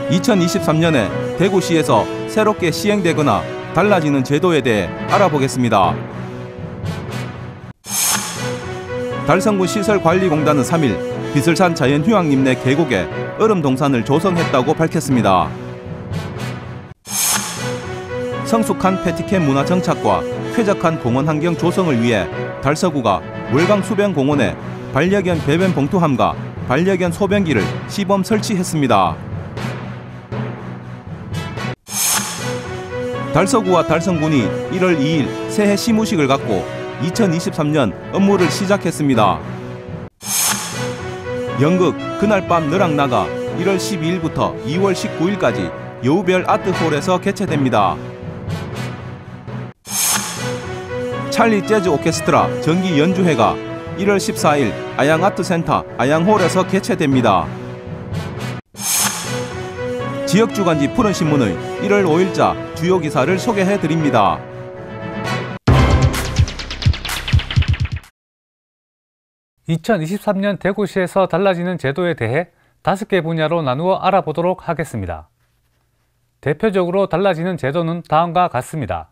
(2023년에) 대구시에서 새롭게 시행되거나 달라지는 제도에 대해 알아보겠습니다. 달성군 시설관리공단은 3일 비슬산 자연휴양림 내 계곡에 얼음동산을 조성했다고 밝혔습니다. 성숙한 패티캠 문화 정착과 쾌적한 공원 환경 조성을 위해 달서구가 월강 수변공원에 반려견 배변 봉투함과 반려견 소변기를 시범 설치했습니다. 달서구와 달성군이 1월 2일 새해 시무식을 갖고 2023년 업무를 시작했습니다. 연극 그날 밤 너랑 나가 1월 12일부터 2월 19일까지 여우별 아트홀에서 개최됩니다. 찰리 재즈 오케스트라 정기 연주회가 1월 14일 아양아트센터 아양홀에서 개최됩니다. 지역주간지 푸른신문의 1월 5일자 주요 기사를 소개해드립니다. (2023년) 대구시에서 달라지는 제도에 대해 5개 분야로 나누어 알아보도록 하겠습니다. 대표적으로 달라지는 제도는 다음과 같습니다.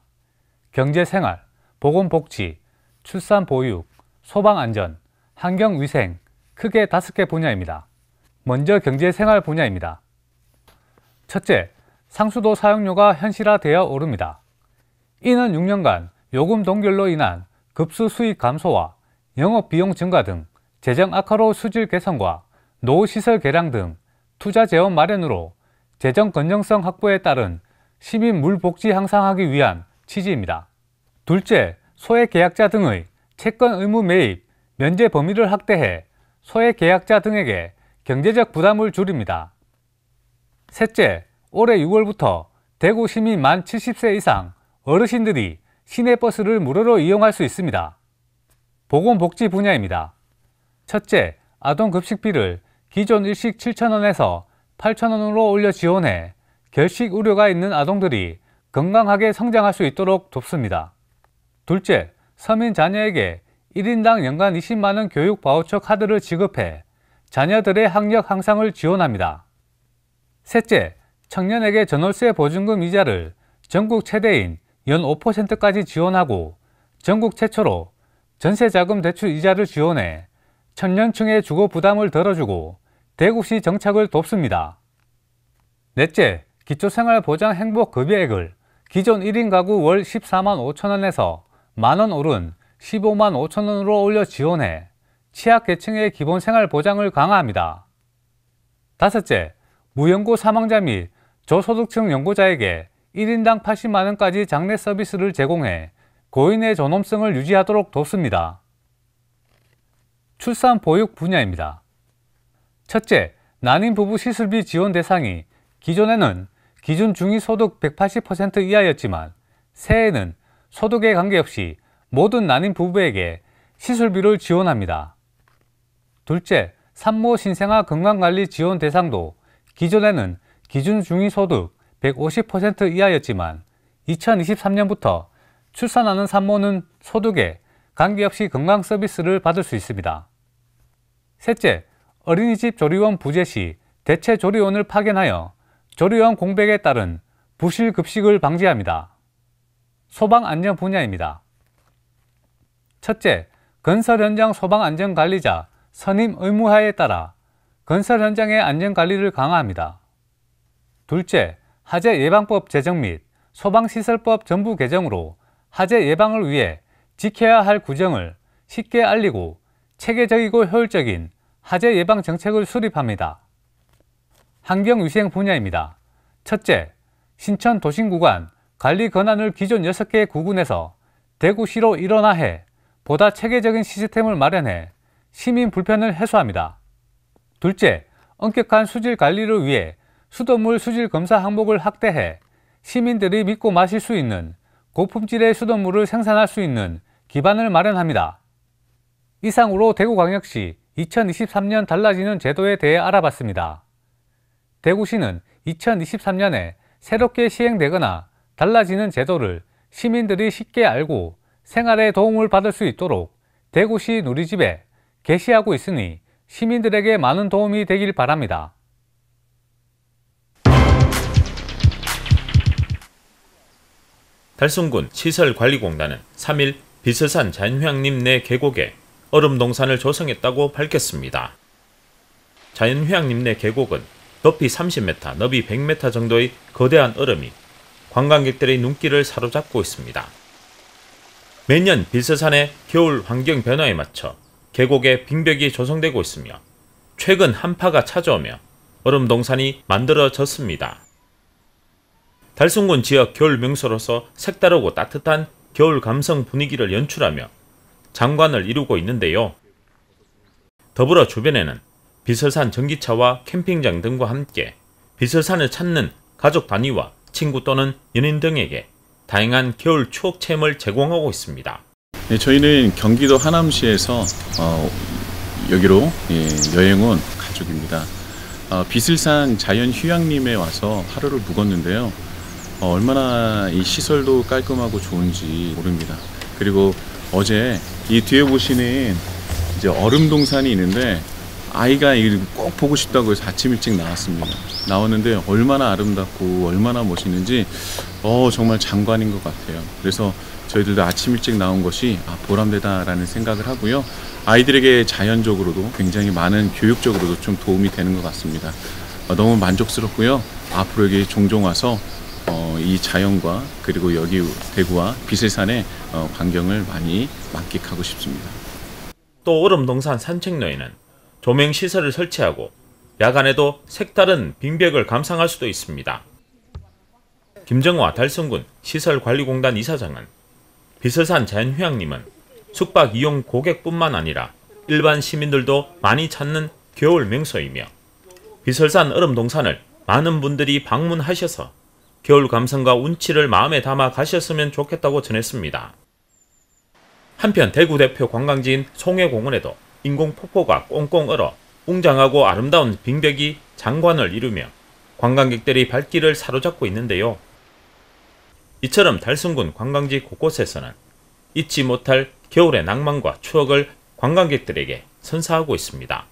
경제생활, 보건복지, 출산보육, 소방안전, 환경위생, 크게 5개 분야입니다. 먼저 경제생활 분야입니다. 첫째, 상수도 사용료가 현실화되어 오릅니다. 이는 6년간 요금 동결로 인한 급수 수익 감소와 영업비용 증가 등 재정 악화로 수질 개선과 노후시설 개량 등 투자 재원 마련으로 재정 건전성 확보에 따른 시민 물복지 향상하기 위한 취지입니다. 둘째, 소액 계약자 등의 채권 의무 매입, 면제 범위를 확대해 소액 계약자 등에게 경제적 부담을 줄입니다. 셋째, 올해 6월부터 대구 시민 만 70세 이상 어르신들이 시내버스를 무료로 이용할 수 있습니다. 보건복지 분야입니다. 첫째, 아동급식비를 기존 일식 7,000원에서 8,000원으로 올려 지원해 결식 우려가 있는 아동들이 건강하게 성장할 수 있도록 돕습니다. 둘째, 서민 자녀에게 1인당 연간 20만원 교육 바우처 카드를 지급해 자녀들의 학력 향상을 지원합니다. 셋째, 청년에게 전월세 보증금 이자를 전국 최대인 연 5%까지 지원하고 전국 최초로 전세자금 대출 이자를 지원해 청년층의 주거 부담을 덜어주고 대구시 정착을 돕습니다. 넷째, 기초생활보장 행복급여액을 기존 1인 가구 월 14만 5천원에서 만원 오른 15만 5천원으로 올려 지원해 취약계층의 기본생활보장을 강화합니다. 다섯째, 무연고 사망자 및 저소득층 연고자에게 1인당 80만원까지 장례 서비스를 제공해 고인의 존엄성을 유지하도록 돕습니다. 출산 보육 분야입니다. 첫째, 난임 부부 시술비 지원 대상이 기존에는 기준 중위소득 180% 이하였지만 새해에는 소득에 관계없이 모든 난임 부부에게 시술비를 지원합니다. 둘째, 산모 신생아 건강관리 지원 대상도 기존에는 기준 중위소득 150% 이하였지만 2023년부터 출산하는 산모는 소득에 관계없이 건강 서비스를 받을 수 있습니다. 셋째, 어린이집 조리원 부재 시 대체 조리원을 파견하여 조리원 공백에 따른 부실 급식을 방지합니다. 소방안전 분야입니다. 첫째, 건설 현장 소방안전관리자 선임 의무화에 따라 건설 현장의 안전관리를 강화합니다. 둘째, 화재 예방법 제정 및 소방시설법 전부 개정으로 화재 예방을 위해 지켜야 할 규정을 쉽게 알리고 체계적이고 효율적인 화재 예방 정책을 수립합니다. 환경위생 분야입니다. 첫째, 신천 도심구간 관리 권한을 기존 6개 구군에서 대구시로 일원화해 보다 체계적인 시스템을 마련해 시민 불편을 해소합니다. 둘째, 엄격한 수질 관리를 위해 수돗물 수질 검사 항목을 확대해 시민들이 믿고 마실 수 있는 고품질의 수돗물을 생산할 수 있는 기반을 마련합니다. 이상으로 대구광역시 2023년 달라지는 제도에 대해 알아봤습니다. 대구시는 2023년에 새롭게 시행되거나 달라지는 제도를 시민들이 쉽게 알고 생활에 도움을 받을 수 있도록 대구시 누리집에 게시하고 있으니 시민들에게 많은 도움이 되길 바랍니다. 달성군 시설관리공단은 3일 비서산 자연휴양림 내 계곡에 얼음동산을 조성했다고 밝혔습니다. 자연휴양림 내 계곡은 높이 30m, 너비 100m 정도의 거대한 얼음이 관광객들의 눈길을 사로잡고 있습니다. 매년 비서산의 겨울 환경 변화에 맞춰 계곡에 빙벽이 조성되고 있으며 최근 한파가 찾아오며 얼음동산이 만들어졌습니다. 달성군 지역 겨울 명소로서 색다르고 따뜻한 겨울 감성 분위기를 연출하며 장관을 이루고 있는데요. 더불어 주변에는 비서산 전기차와 캠핑장 등과 함께 비서산을 찾는 가족 단위와 친구 또는 연인 등에게 다양한 겨울 추억 체험을 제공하고 있습니다. 네, 저희는 경기도 하남시에서 여기로 여행 온 가족입니다. 비슬산 자연휴양림에 와서 하루를 묵었는데요. 얼마나 이 시설도 깔끔하고 좋은지 모릅니다. 그리고 어제 이 뒤에 보시는 이제 얼음동산이 있는데 아이가 이걸 꼭 보고 싶다고 해서 아침 일찍 나왔습니다. 나왔는데 얼마나 아름답고 얼마나 멋있는지 정말 장관인 것 같아요. 그래서 저희들도 아침 일찍 나온 것이 보람되다라는 생각을 하고요. 아이들에게 자연적으로도 굉장히 많은 교육적으로도 좀 도움이 되는 것 같습니다. 너무 만족스럽고요. 앞으로 여기 종종 와서 이 자연과 그리고 여기 대구와 비슬산의 광경을 많이 만끽하고 싶습니다. 또 얼음동산 산책로에는 조명시설을 설치하고 야간에도 색다른 빙벽을 감상할 수도 있습니다. 김정화 달성군 시설관리공단 이사장은 비서산 자연휴양림은 숙박 이용 고객뿐만 아니라 일반 시민들도 많이 찾는 겨울 명소이며 비설산 얼음동산을 많은 분들이 방문하셔서 겨울 감성과 운치를 마음에 담아 가셨으면 좋겠다고 전했습니다. 한편 대구 대표 관광지인 송해공원에도 인공폭포가 꽁꽁 얼어 웅장하고 아름다운 빙벽이 장관을 이루며 관광객들이 발길을 사로잡고 있는데요. 이처럼 달성군 관광지 곳곳에서는 잊지 못할 겨울의 낭만과 추억을 관광객들에게 선사하고 있습니다.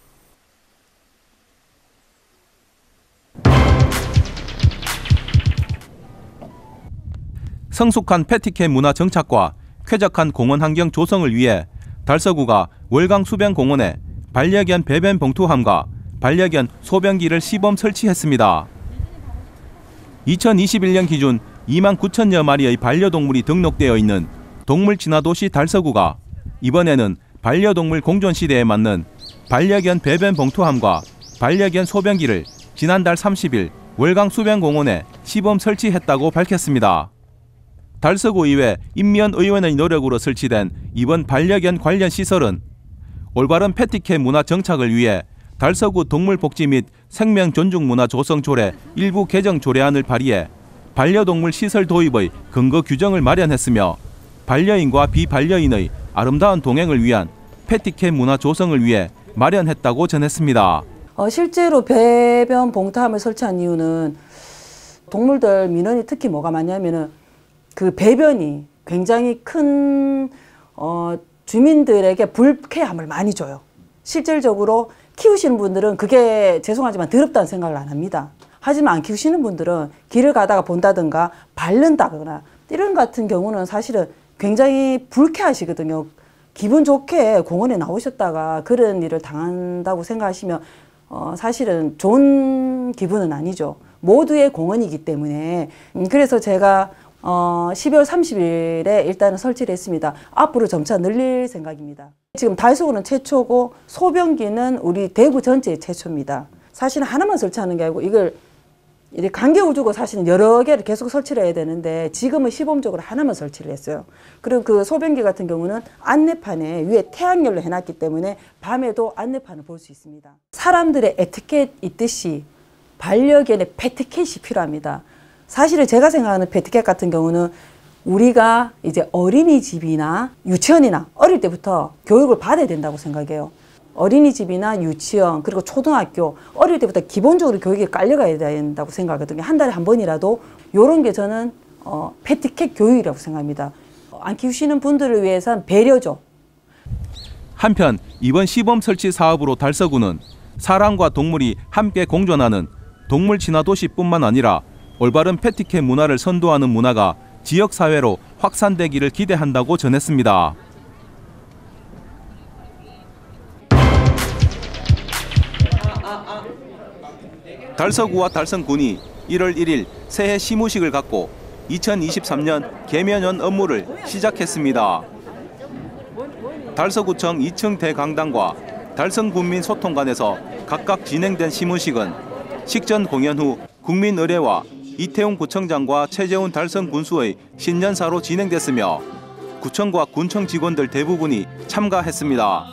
성숙한 패티캠 문화 정착과 쾌적한 공원 환경 조성을 위해 달서구가 월강 수변공원에 반려견 배변 봉투함과 반려견 소변기를 시범 설치했습니다. 2021년 기준 2만 9천여 마리의 반려동물이 등록되어 있는 동물친화도시 달서구가 이번에는 반려동물 공존시대에 맞는 반려견 배변 봉투함과 반려견 소변기를 지난달 30일 월강 수변공원에 시범 설치했다고 밝혔습니다. 달서구 의회 임미연 의원의 노력으로 설치된 이번 반려견 관련 시설은 올바른 패티캠 문화 정착을 위해 달서구 동물복지 및 생명존중 문화 조성 조례 일부 개정 조례안을 발의해 반려동물 시설 도입의 근거 규정을 마련했으며 반려인과 비반려인의 아름다운 동행을 위한 패티캠 문화 조성을 위해 마련했다고 전했습니다. 실제로 배변 봉투함을 설치한 이유는 동물들 민원이 특히 뭐가 많냐면은 그 배변이 굉장히 큰 주민들에게 불쾌함을 많이 줘요. 실질적으로 키우시는 분들은 그게 죄송하지만 더럽다는 생각을 안 합니다. 하지만 안 키우시는 분들은 길을 가다가 본다든가 밟는다거나 이런 같은 경우는 사실은 굉장히 불쾌하시거든요. 기분 좋게 공원에 나오셨다가 그런 일을 당한다고 생각하시면 사실은 좋은 기분은 아니죠. 모두의 공원이기 때문에. 그래서 제가 12월 30일에 일단은 설치를 했습니다. 앞으로 점차 늘릴 생각입니다. 지금 달서구는 최초고 소변기는 우리 대구 전체의 최초입니다. 사실은 하나만 설치하는 게 아니고 이걸 이렇게 간격을 두고 사실은 여러 개를 계속 설치를 해야 되는데 지금은 시범적으로 하나만 설치를 했어요. 그리고 그 소변기 같은 경우는 안내판에 위에 태양열로 해놨기 때문에 밤에도 안내판을 볼 수 있습니다. 사람들의 에티켓 있듯이 반려견의 패티켓이 필요합니다. 사실은 제가 생각하는 패티켓 같은 경우는 우리가 이제 어린이집이나 유치원이나 어릴 때부터 교육을 받아야 된다고 생각해요. 어린이집이나 유치원 그리고 초등학교 어릴 때부터 기본적으로 교육이 깔려가야 된다고 생각하거든요. 한 달에 한 번이라도 이런 게 저는 패티캣 교육이라고 생각합니다. 안 키우시는 분들을 위해서는 배려죠. 한편 이번 시범 설치 사업으로 달서구는 사람과 동물이 함께 공존하는 동물 친화 도시뿐만 아니라 올바른 패티캣 문화를 선도하는 문화가 지역사회로 확산되기를 기대한다고 전했습니다. 달서구와 달성군이 1월 1일 새해 시무식을 갖고 2023년 개면연 업무를 시작했습니다. 달서구청 2층 대강당과 달성군민소통관에서 각각 진행된 시무식은 식전 공연 후 국민의례와 이태용 구청장과 최재훈 달성군수의 신년사로 진행됐으며 구청과 군청 직원들 대부분이 참가했습니다.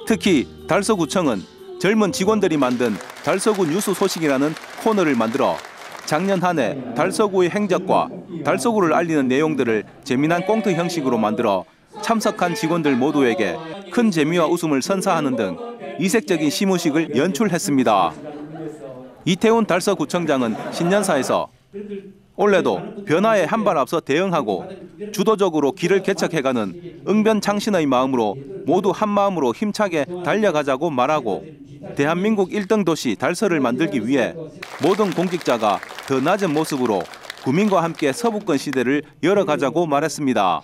특히 달서구청은 젊은 직원들이 만든 달서구 뉴스 소식이라는 코너를 만들어 작년 한 해 달서구의 행적과 달서구를 알리는 내용들을 재미난 꽁트 형식으로 만들어 참석한 직원들 모두에게 큰 재미와 웃음을 선사하는 등 이색적인 시무식을 연출했습니다. 이태훈 달서구청장은 신년사에서 올해도 변화에 한 발 앞서 대응하고 주도적으로 길을 개척해가는 응변창신의 마음으로 모두 한 마음으로 힘차게 달려가자고 말하고 대한민국 1등 도시 달서를 만들기 위해 모든 공직자가 더 낮은 모습으로 구민과 함께 서부권 시대를 열어가자고 말했습니다.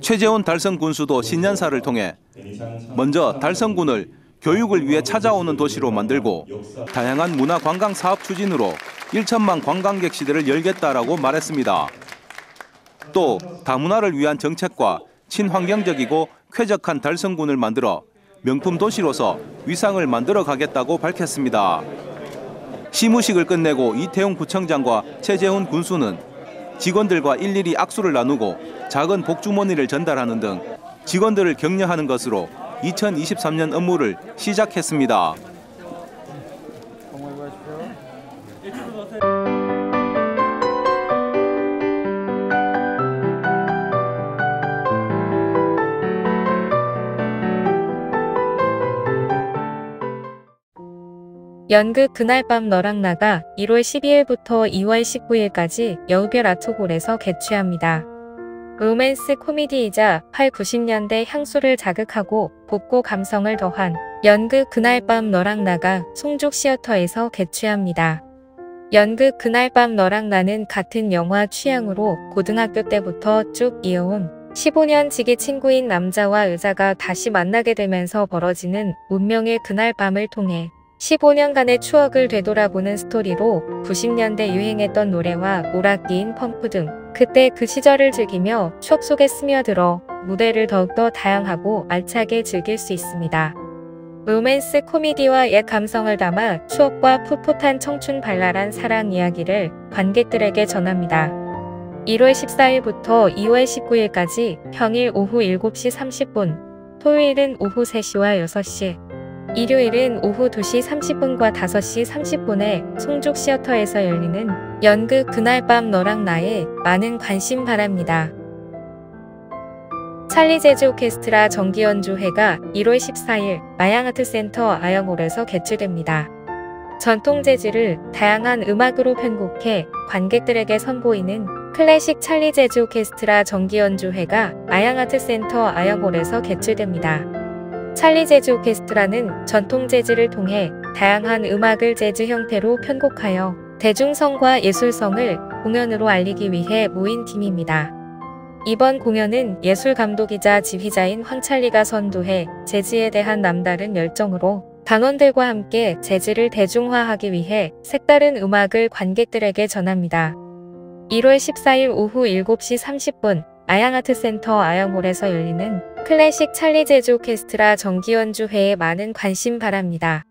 최재훈 달성군수도 신년사를 통해 먼저 달성군을 교육을 위해 찾아오는 도시로 만들고 다양한 문화관광 사업 추진으로 1천만 관광객 시대를 열겠다라고 말했습니다. 또 다문화를 위한 정책과 친환경적이고 쾌적한 달성군을 만들어 명품 도시로서 위상을 만들어 가겠다고 밝혔습니다. 시무식을 끝내고 이태용 구청장과 최재훈 군수는 직원들과 일일이 악수를 나누고 작은 복주머니를 전달하는 등 직원들을 격려하는 것으로 2023년 업무를 시작했습니다. 연극 그날 밤 너랑 나가 1월 12일부터 2월 19일까지 여우별 아트홀에서 개최합니다. 로맨스 코미디이자 8, 90년대 향수를 자극하고 복고 감성을 더한 연극 그날 밤 너랑 나가 송죽 시어터에서 개최합니다. 연극 그날 밤 너랑 나는 같은 영화 취향으로 고등학교 때부터 쭉 이어온 15년 지기 친구인 남자와 여자가 다시 만나게 되면서 벌어지는 운명의 그날 밤을 통해 15년간의 추억을 되돌아보는 스토리로 90년대 유행했던 노래와 오락기인 펌프 등 그때 그 시절을 즐기며 추억 속에 스며들어 무대를 더욱더 다양하고 알차게 즐길 수 있습니다. 로맨스 코미디와 옛 감성을 담아 추억과 풋풋한 청춘 발랄한 사랑 이야기를 관객들에게 전합니다. 1월 14일부터 2월 19일까지 평일 오후 7시 30분, 토요일은 오후 3시와 6시, 일요일은 오후 2시 30분과 5시 30분에 송죽 시어터에서 열리는 연극 그날 밤 너랑 나에 많은 관심 바랍니다. 찰리 재즈 오케스트라 정기연주회가 1월 14일 마양아트센터 아영홀에서 개최됩니다. 전통 재즈를 다양한 음악으로 편곡해 관객들에게 선보이는 클래식 찰리 재즈 오케스트라 정기연주회가 마양아트센터 아영홀에서 개최됩니다. 찰리 재즈 오케스트라는 전통 재즈를 통해 다양한 음악을 재즈 형태로 편곡하여 대중성과 예술성을 공연으로 알리기 위해 모인 팀입니다. 이번 공연은 예술감독이자 지휘자인 황찰리가 선도해 재즈에 대한 남다른 열정으로 단원들과 함께 재즈를 대중화하기 위해 색다른 음악을 관객들에게 전합니다. 1월 14일 오후 7시 30분 아양아트센터 아영홀에서 열리는 클래식 찰리 재즈 오케스트라 정기연주회에 많은 관심 바랍니다.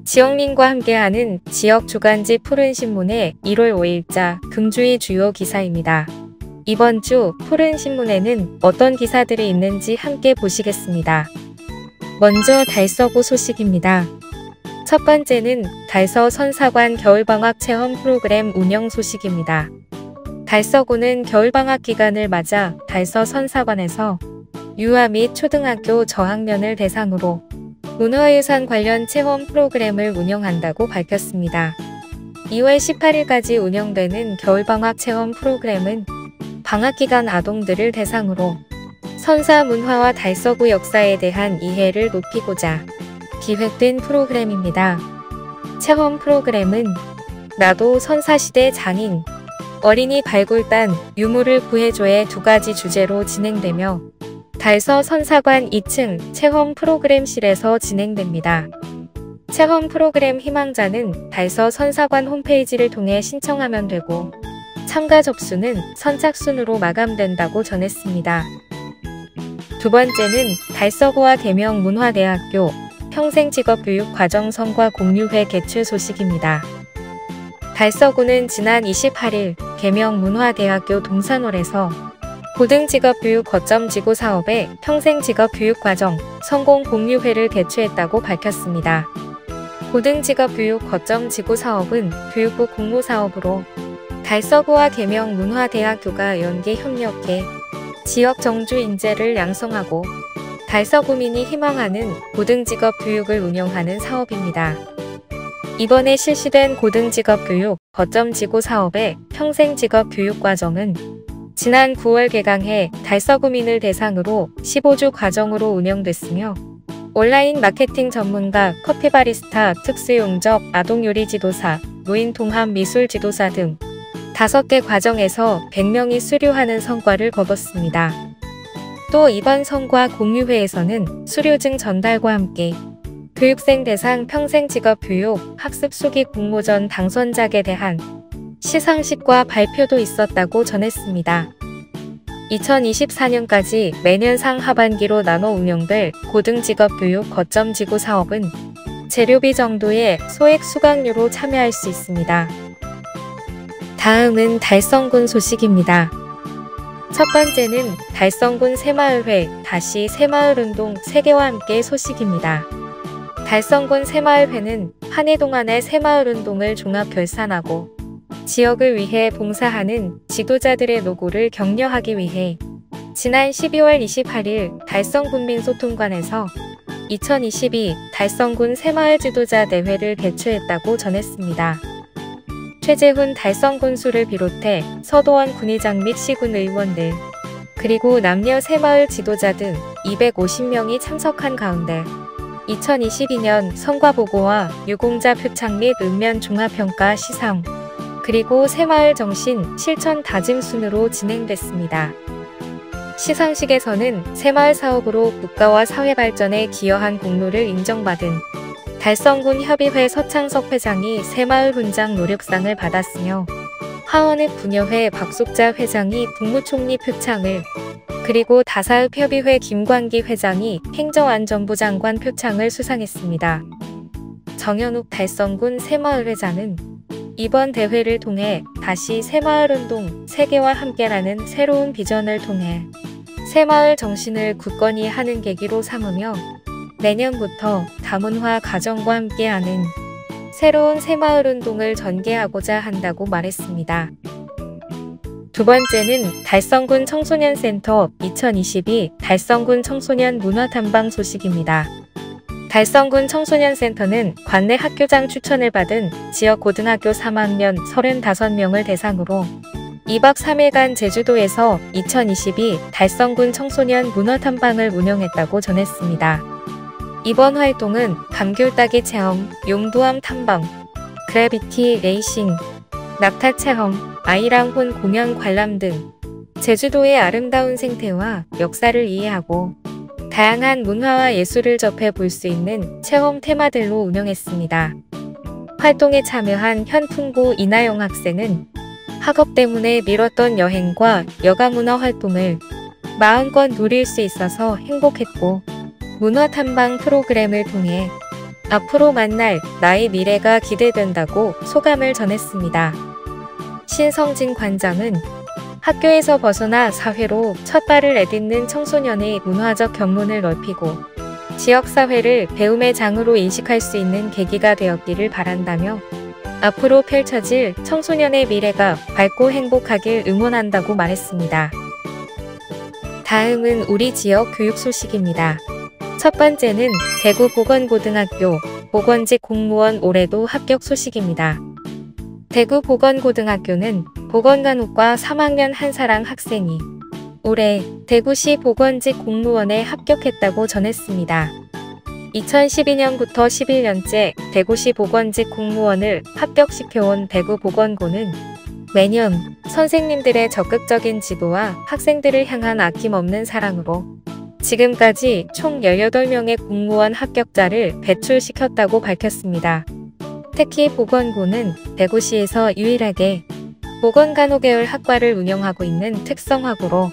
지역민과 함께하는 지역 주간지 푸른신문의 1월 5일자 금주의 주요 기사입니다. 이번 주 푸른 신문에는 어떤 기사들이 있는지 함께 보시겠습니다. 먼저 달서구 소식입니다. 첫 번째는 달서 선사관 겨울방학 체험 프로그램 운영 소식입니다. 달서구는 겨울방학 기간을 맞아 달서 선사관에서 유아 및 초등학교 저학년을 대상으로 문화유산 관련 체험 프로그램을 운영한다고 밝혔습니다. 2월 18일까지 운영되는 겨울방학 체험 프로그램은 방학기간 아동들을 대상으로 선사 문화와 달서구 역사에 대한 이해를 높이고자 기획된 프로그램입니다. 체험 프로그램은 나도 선사시대 장인, 어린이 발굴단, 유물을 구해줘의 2가지 주제로 진행되며 달서 선사관 2층 체험 프로그램실에서 진행됩니다. 체험 프로그램 희망자는 달서 선사관 홈페이지를 통해 신청하면 되고 참가 접수는 선착순으로 마감된다고 전했습니다. 두 번째는 달서구와 계명문화대학교 평생직업교육과정 성과 공유회 개최 소식입니다. 달서구는 지난 28일 계명문화대학교 동산홀에서 고등직업교육 거점 지구 사업의 평생직업교육과정 성공 공유회를 개최했다고 밝혔습니다. 고등직업교육 거점 지구 사업은 교육부 공모사업으로 달서구와 계명문화대학교가 연계 협력해 지역 정주 인재를 양성하고 달서구민이 희망하는 고등직업 교육을 운영하는 사업입니다. 이번에 실시된 고등직업교육 거점지구 사업의 평생직업교육과정은 지난 9월 개강해 달서구민을 대상으로 15주 과정으로 운영됐으며 온라인 마케팅 전문가, 커피바리스타, 특수용접, 아동요리 지도사, 무인 통합 미술 지도사 등 5개 과정에서 100명이 수료하는 성과를 거뒀습니다. 또 이번 성과 공유회에서는 수료증 전달과 함께 교육생 대상 평생직업교육 학습 수기 공모전 당선작에 대한 시상식과 발표도 있었다고 전했습니다. 2024년까지 매년 상하반기로 나눠 운영될 고등직업교육 거점지구 사업은 재료비 정도의 소액 수강료로 참여할 수 있습니다. 다음은 달성군 소식입니다. 첫 번째는 달성군 새마을회 다시 새마을운동 세계와 함께 소식입니다. 달성군 새마을회는 한 해 동안의 새마을운동을 종합 결산하고 지역을 위해 봉사하는 지도자들의 노고를 격려하기 위해 지난 12월 28일 달성군민소통관에서 2022 달성군 새마을 지도자 대회를 개최했다고 전했습니다. 최재훈 달성군수를 비롯해 서도원 군의장 및 시군 의원들, 그리고 남녀 새마을 지도자 등 250명이 참석한 가운데 2022년 성과보고와 유공자 표창 및 읍면 종합평가 시상, 그리고 새마을 정신 실천 다짐 순으로 진행됐습니다. 시상식에서는 새마을 사업으로 국가와 사회 발전에 기여한 공로를 인정받은 달성군 협의회 서창석 회장이 새마을 훈장 노력상을 받았으며 하원읍 부녀회 박숙자 회장이 국무총리 표창을, 그리고 다사읍 협의회 김광기 회장이 행정안전부 장관 표창을 수상했습니다. 정현욱 달성군 새마을 회장은 이번 대회를 통해 다시 새마을운동 세계와 함께라는 새로운 비전을 통해 새마을 정신을 굳건히 하는 계기로 삼으며 내년부터 다문화 가정과 함께하는 새로운 새마을운동을 전개하고자 한다고 말했습니다. 두 번째는 달성군 청소년센터 2022 달성군 청소년 문화탐방 소식입니다. 달성군 청소년센터는 관내 학교장 추천을 받은 지역 고등학교 3학년 35명을 대상으로 2박 3일간 제주도에서 2022 달성군 청소년 문화탐방을 운영했다고 전했습니다. 이번 활동은 감귤 따기 체험, 용두암 탐방, 그래비티 레이싱, 낙타 체험, 아이랑 혼 공연 관람 등 제주도의 아름다운 생태와 역사를 이해하고 다양한 문화와 예술을 접해 볼 수 있는 체험 테마들로 운영했습니다. 활동에 참여한 현풍구 이나영 학생은 학업 때문에 미뤘던 여행과 여가문화 활동을 마음껏 누릴 수 있어서 행복했고 문화탐방 프로그램을 통해 앞으로 만날 나의 미래가 기대된다고 소감을 전했습니다. 신성진 관장은 학교에서 벗어나 사회로 첫 발을 내딛는 청소년의 문화적 견문을 넓히고 지역사회를 배움의 장으로 인식할 수 있는 계기가 되었기를 바란다며 앞으로 펼쳐질 청소년의 미래가 밝고 행복하길 응원한다고 말했습니다. 다음은 우리 지역 교육 소식입니다. 첫 번째는 대구 보건고등학교 보건직 공무원 올해도 합격 소식입니다. 대구 보건고등학교는 보건간호과 3학년 한사랑 학생이 올해 대구시 보건직 공무원에 합격했다고 전했습니다. 2012년부터 11년째 대구시 보건직 공무원을 합격시켜온 대구보건고는 매년 선생님들의 적극적인 지도와 학생들을 향한 아낌없는 사랑으로 지금까지 총 18명의 공무원 합격자를 배출시켰다고 밝혔습니다. 특히 보건고는 대구시에서 유일하게 보건간호계열 학과를 운영하고 있는 특성화고로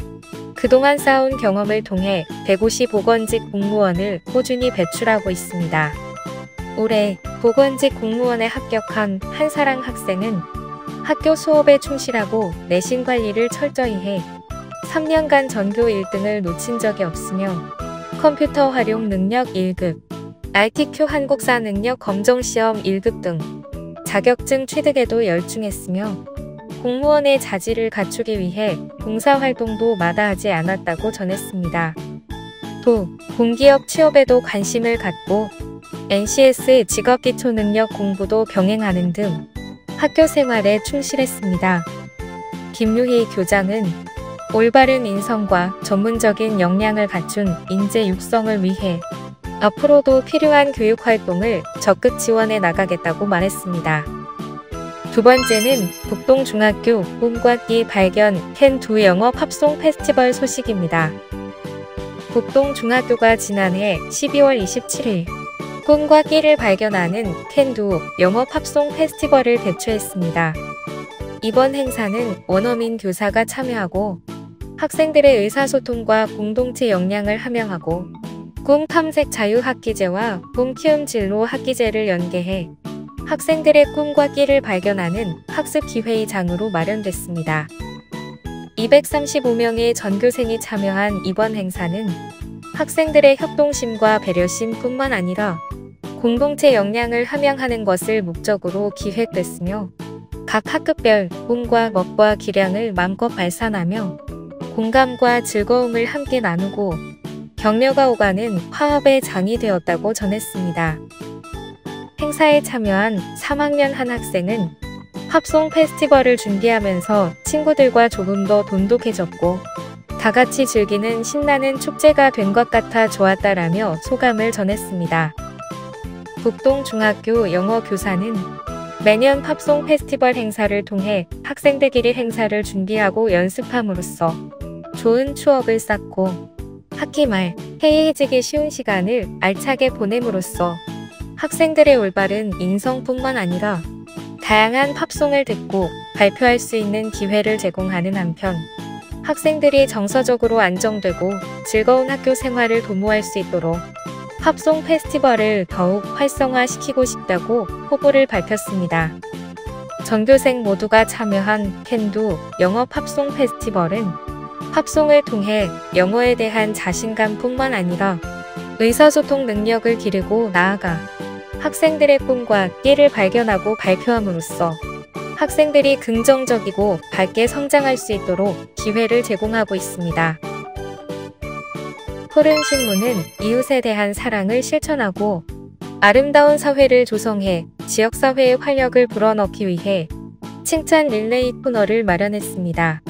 그동안 쌓아온 경험을 통해 대구시 보건직 공무원을 꾸준히 배출하고 있습니다. 올해 보건직 공무원에 합격한 한사랑 학생은 학교 수업에 충실하고 내신 관리를 철저히 해 3년간 전교 1등을 놓친 적이 없으며 컴퓨터 활용 능력 1급, RTQ 한국사 능력 검정시험 1급 등 자격증 취득에도 열중했으며 공무원의 자질을 갖추기 위해 봉사활동도 마다하지 않았다고 전했습니다. 또 공기업 취업에도 관심을 갖고 NCS 직업기초능력 공부도 병행하는 등 학교 생활에 충실했습니다. 김유희 교장은 올바른 인성과 전문적인 역량을 갖춘 인재 육성을 위해 앞으로도 필요한 교육 활동을 적극 지원해 나가겠다고 말했습니다. 두 번째는 북동중학교 꿈과 끼 발견 캔2 영어 팝송 페스티벌 소식입니다. 북동중학교가 지난해 12월 27일 꿈과 끼를 발견하는 캔2 영어 팝송 페스티벌을 개최했습니다. 이번 행사는 원어민 교사가 참여하고 학생들의 의사소통과 공동체 역량을 함양하고 꿈 탐색 자유학기제와 꿈 키움 진로 학기제를 연계해 학생들의 꿈과 끼를 발견하는 학습 기회의 장으로 마련됐습니다. 235명의 전교생이 참여한 이번 행사는 학생들의 협동심과 배려심뿐만 아니라 공동체 역량을 함양하는 것을 목적으로 기획됐으며 각 학급별 꿈과 멋과 기량을 마음껏 발산하며 공감과 즐거움을 함께 나누고 격려가 오가는 화합의 장이 되었다고 전했습니다. 행사에 참여한 3학년 한 학생은 팝송 페스티벌을 준비하면서 친구들과 조금 더 돈독해졌고 다 같이 즐기는 신나는 축제가 된 것 같아 좋았다라며 소감을 전했습니다. 북동중학교 영어 교사는 매년 팝송 페스티벌 행사를 통해 학생들끼리 행사를 준비하고 연습함으로써 좋은 추억을 쌓고 학기 말 해이해지기 쉬운 시간을 알차게 보냄으로써 학생들의 올바른 인성뿐만 아니라 다양한 팝송을 듣고 발표할 수 있는 기회를 제공하는 한편 학생들이 정서적으로 안정되고 즐거운 학교 생활을 도모할 수 있도록 팝송 페스티벌을 더욱 활성화시키고 싶다고 포부를 밝혔습니다. 전교생 모두가 참여한 캔2 영어 팝송 페스티벌은 팝송을 통해 영어에 대한 자신감뿐만 아니라 의사소통 능력을 기르고 나아가 학생들의 꿈과 끼를 발견하고 발표함으로써 학생들이 긍정적이고 밝게 성장할 수 있도록 기회를 제공하고 있습니다. 푸른 신문은 이웃에 대한 사랑을 실천하고 아름다운 사회를 조성해 지역사회의 활력을 불어넣기 위해 칭찬 릴레이 코너를 마련했습니다.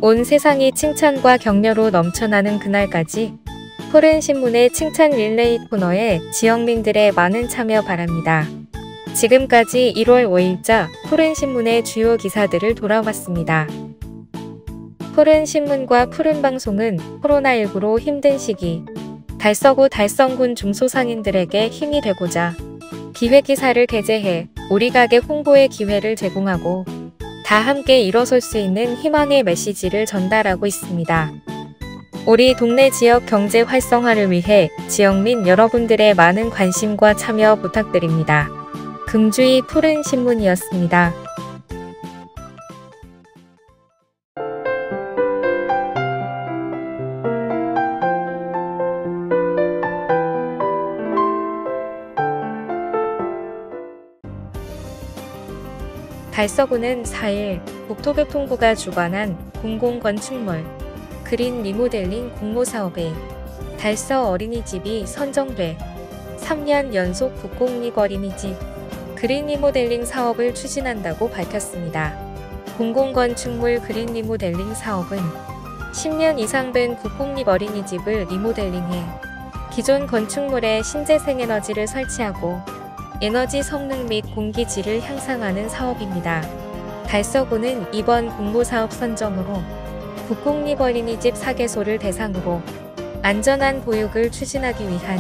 온 세상이 칭찬과 격려로 넘쳐나는 그날까지 푸른 신문의 칭찬 릴레이 코너에 지역민들의 많은 참여 바랍니다. 지금까지 1월 5일자 푸른 신문의 주요 기사들을 돌아봤습니다. 푸른 신문과 푸른 방송은 코로나19로 힘든 시기 달서구 달성군 중소상인들에게 힘이 되고자 기획기사를 게재해 우리 가게 홍보의 기회를 제공하고 다 함께 일어설 수 있는 희망의 메시지를 전달하고 있습니다. 우리 동네 지역 경제 활성화를 위해 지역민 여러분들의 많은 관심과 참여 부탁드립니다. 금주의 푸른 신문이었습니다. 달서구는 4일 국토교통부가 주관한 공공건축물 그린 리모델링 공모사업에 달서 어린이집이 선정돼 3년 연속 국공립 어린이집 그린 리모델링 사업을 추진한다고 밝혔습니다. 공공건축물 그린 리모델링 사업은 10년 이상 된 국공립 어린이집을 리모델링해 기존 건축물에 신재생에너지를 설치하고 에너지 성능 및 공기질을 향상하는 사업입니다. 달서구는 이번 공모사업 선정으로 국공립 어린이집 4개소를 대상으로 안전한 보육을 추진하기 위한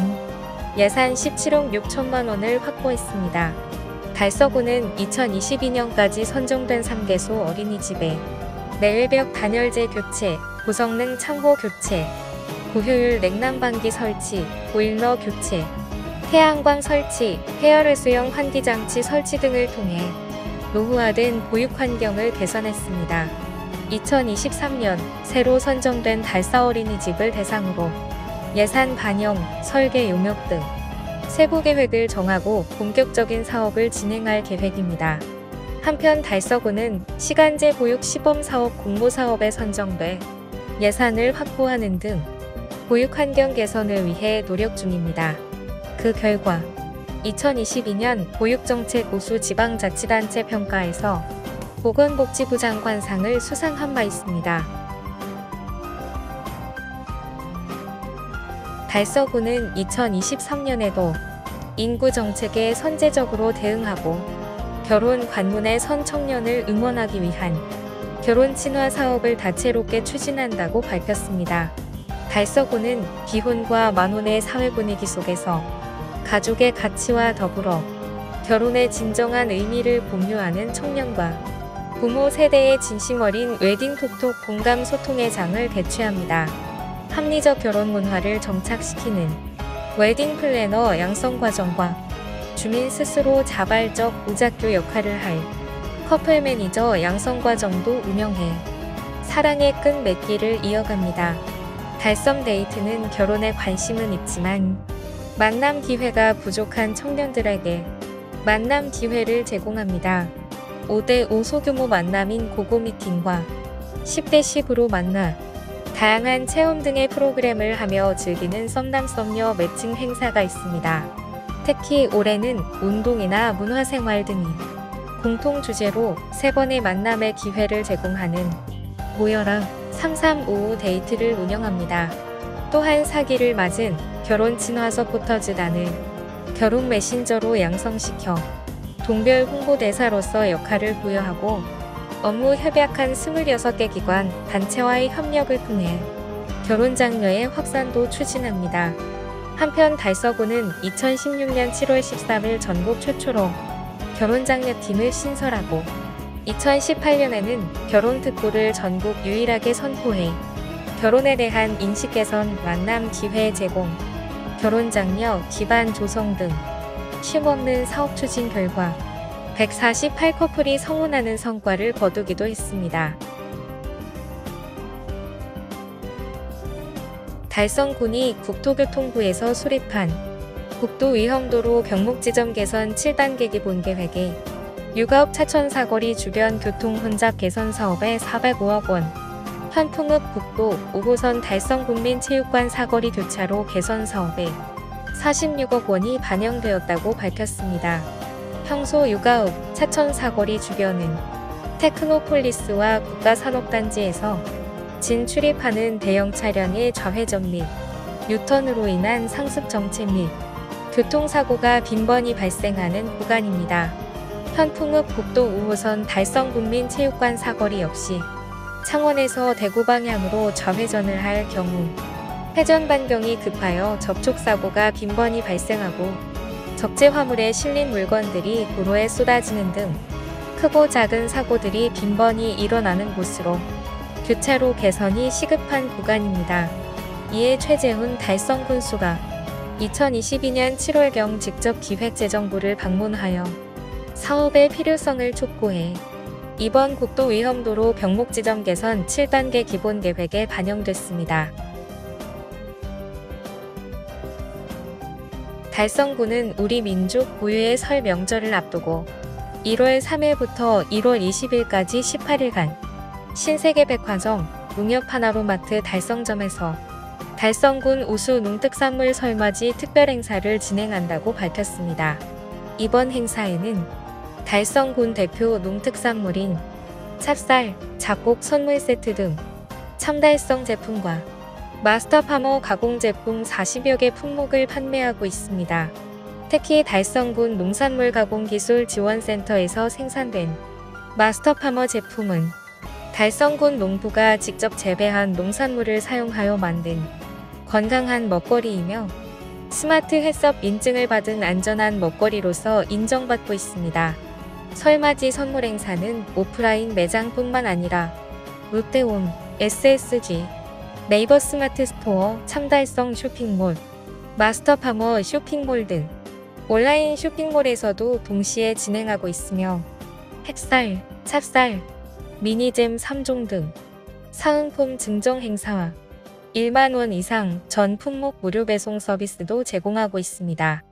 예산 17억 6천만 원을 확보했습니다. 달서구는 2022년까지 선정된 3개소 어린이집에 내외벽 단열재 교체, 고성능 창호 교체, 고효율 냉난방기 설치, 보일러 교체, 태양광 설치, 폐열해수형 환기장치 설치 등을 통해 노후화된 보육 환경을 개선했습니다. 2023년 새로 선정된 달서 어린이집을 대상으로 예산 반영, 설계 용역 등 세부 계획을 정하고 본격적인 사업을 진행할 계획입니다. 한편 달서구는 시간제 보육 시범사업 공모사업에 선정돼 예산을 확보하는 등 보육 환경 개선을 위해 노력 중입니다. 그 결과 2022년 보육정책 우수 지방자치단체 평가에서 보건복지부 장관상을 수상한 바 있습니다. 달서구는 2023년에도 인구정책에 선제적으로 대응하고 결혼 관문에 선 청년을 응원하기 위한 결혼 친화 사업을 다채롭게 추진한다고 밝혔습니다. 달서구는 비혼과 만혼의 사회 분위기 속에서 가족의 가치와 더불어 결혼의 진정한 의미를 공유하는 청년과 부모 세대의 진심 어린 웨딩 톡톡 공감 소통의 장을 개최합니다. 합리적 결혼 문화를 정착시키는 웨딩 플래너 양성 과정과 주민 스스로 자발적 무작교 역할을 할 커플 매니저 양성 과정도 운영해 사랑의 끈 맺기를 이어갑니다. 달썸 데이트는 결혼에 관심은 있지만 만남 기회가 부족한 청년들에게 만남 기회를 제공합니다. 5대5 소규모 만남인 고고 미팅과 10대10으로 만나 다양한 체험 등의 프로그램을 하며 즐기는 썸남 썸녀 매칭 행사가 있습니다. 특히 올해는 운동이나 문화생활 등이 공통 주제로 3번의 만남의 기회를 제공하는 모여라 3355 데이트를 운영합니다. 또한 사기를 맞은 결혼 친화 서포터즈단을 결혼 메신저로 양성시켜 동별 홍보대사로서 역할을 부여하고 업무 협약한 26개 기관, 단체와의 협력을 통해 결혼 장려의 확산도 추진합니다. 한편 달서구는 2016년 7월 13일 전국 최초로 결혼 장려팀을 신설하고 2018년에는 결혼특보를 전국 유일하게 선포해 결혼에 대한 인식 개선, 만남 기회 제공, 결혼 장려 기반 조성 등 쉼없는 사업 추진 결과 148커플이 성혼하는 성과를 거두기도 했습니다. 달성군이 국토교통부에서 수립한 국도위험도로 병목지점 개선 7단계 기본 계획에 육아업 차천 사거리 주변 교통 혼잡 개선 사업에 405억 원, 현풍읍 국도 5호선 달성군민체육관 사거리 교차로 개선 사업에 46억 원이 반영되었다고 밝혔습니다. 평소 육아읍 차천 사거리 주변은 테크노폴리스와 국가산업단지에서 진출입하는 대형 차량의 좌회전 및 유턴으로 인한 상습 정체 및 교통사고가 빈번히 발생하는 구간입니다. 현풍읍 국도 5호선 달성군민체육관 사거리 역시 창원에서 대구 방향으로 좌회전을 할 경우 회전 반경이 급하여 접촉사고가 빈번히 발생하고 적재 화물에 실린 물건들이 도로에 쏟아지는 등 크고 작은 사고들이 빈번히 일어나는 곳으로 교차로 개선이 시급한 구간입니다. 이에 최재훈 달성군수가 2022년 7월경 직접 기획재정부를 방문하여 사업의 필요성을 촉구해 이번 국도위험도로 병목지점 개선 7단계 기본계획에 반영됐습니다. 달성군은 우리 민족 고유의 설 명절을 앞두고 1월 3일부터 1월 20일까지 18일간 신세계백화점, 농협하나로마트 달성점에서 달성군 우수 농특산물 설맞이 특별행사를 진행한다고 밝혔습니다. 이번 행사에는 달성군 대표 농특산물인 찹쌀, 잡곡 선물 세트 등 첨달성 제품과 마스터파머 가공 제품 40여 개 품목을 판매하고 있습니다. 특히 달성군 농산물 가공기술 지원센터에서 생산된 마스터파머 제품은 달성군 농부가 직접 재배한 농산물을 사용하여 만든 건강한 먹거리이며 스마트 햇섭 인증을 받은 안전한 먹거리로서 인정받고 있습니다. 설맞이 선물 행사는 오프라인 매장뿐만 아니라 롯데온, SSG, 네이버 스마트 스토어, 첨달성 쇼핑몰, 마스터파머 쇼핑몰 등 온라인 쇼핑몰에서도 동시에 진행하고 있으며 햇살, 찹쌀, 미니잼 3종 등 사은품 증정 행사와 1만 원 이상 전 품목 무료 배송 서비스도 제공하고 있습니다.